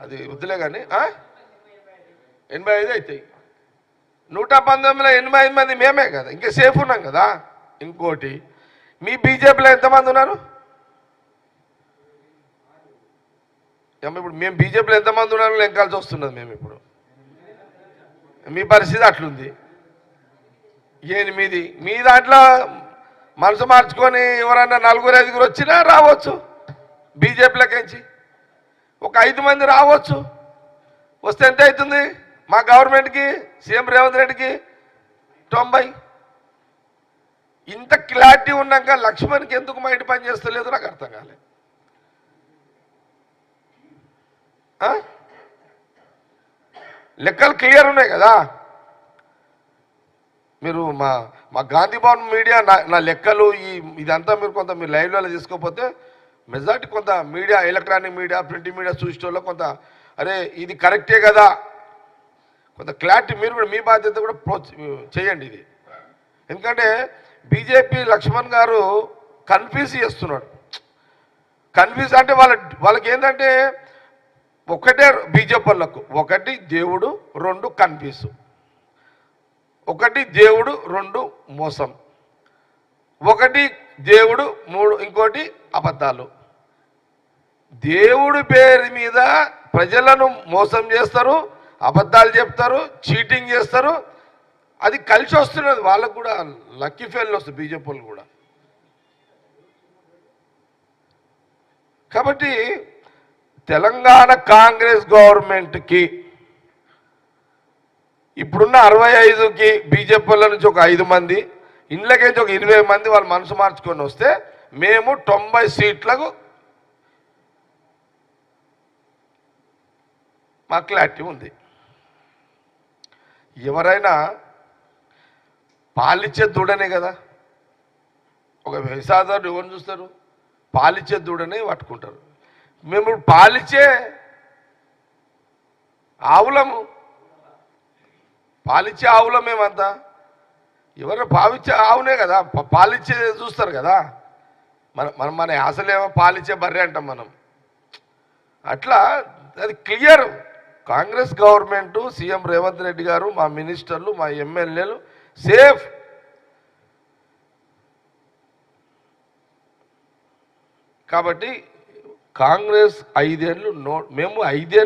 అది వద్దులే కానీ 85 అవుతాయి. 119లో 85 మంది మేమే కదా, ఇంకా సేఫ్ ఉన్నాం కదా. ఇంకోటి మీ బీజేపీలో ఎంతమంది ఉన్నారు? ఇప్పుడు మేము బీజేపీలో ఎంతమంది ఉన్నారో లెక్కాల్సి వస్తున్నది. మేము ఇప్పుడు మీ పరిస్థితి అట్లుంది. 8 మీ దాంట్లో మనసు మార్చుకొని ఎవరన్నా 4-5 వచ్చినా రావచ్చు. బీజేపీలోకించి ఒక 5 మంది రావచ్చు. వస్తే ఎంత అవుతుంది మా గవర్నమెంట్కి, సీఎం రేవంత్ రెడ్డికి? 90. ఇంత క్లారిటీ ఉన్నాక లక్ష్మణ్కి ఎందుకు మైండ్ పని చేస్తలేదు నాకు అర్థం కాలేదు. లెక్కలు క్లియర్ ఉన్నాయి కదా. మీరు మా గాంధీ భవన్ మీడియా నా లెక్కలు ఇదంతా మీరు లైవ్లలో తీసుకోకపోతే మెజార్టీ కొంత media, electronic media, print media చూసేటోళ్ళు కొంత అరే ఇది కరెక్టే కదా, కొంత క్లారిటీ మీరు కూడా మీ బాధ్యత కూడా చేయండి ఇది. ఎందుకంటే బీజేపీ లక్ష్మణ్ గారు కన్ఫ్యూజ్ చేస్తున్నాడు. కన్ఫ్యూజ్ అంటే వాళ్ళకి ఏంటంటే ఒకటే బీజేపీ వాళ్ళకు, ఒకటి దేవుడు, 2 కన్ఫ్యూజ్. ఒకటి దేవుడు, 2 మోసం. ఒకటి దేవుడు, 3 ఇంకోటి అబద్ధాలు. దేవుడి పేరు మీద ప్రజలను మోసం చేస్తారు, అబద్ధాలు చెప్తారు, చీటింగ్ చేస్తారు. అది కలిసి వస్తున్నది వాళ్ళకు కూడా. లక్కీ ఫెయిల్ వస్తుంది బీజేపీ వాళ్ళు కూడా. కాబట్టి తెలంగాణ కాంగ్రెస్ గవర్నమెంట్కి ఇప్పుడున్న 65కి బీజేపీ వాళ్ళ నుంచి ఒక 5 మంది, ఇండ్లకేంచి ఒక 20 మంది వాళ్ళు మనసు మార్చుకొని వస్తే మేము 90 సీట్లకు మా క్లారిటీ ఉంది. ఎవరైనా పాలిచ్చే దూడనే కదా. ఒక వ్యవసాయదారుడు ఎవరిని చూస్తారు? పాలిచ్చే దూడనే పట్టుకుంటారు. మేము పాలిచ్చే ఆవులము, పాలిచ్చే ఆవులం మేమంతా. ఎవరు పావిచ్చే ఆవునే కదా, పాలిచ్చే చూస్తారు కదా. మన అసలేమో పాలిచ్చే బర్రె అంటాం మనం. అట్లా అది clear. Congress government, CM Revanth Reddy గారు, మా మినిస్టర్లు, మా ఎమ్మెల్యేలు సేఫ్. కాబట్టి కాంగ్రెస్ 5 ఏళ్ళు మేము 5 ఏళ్ళు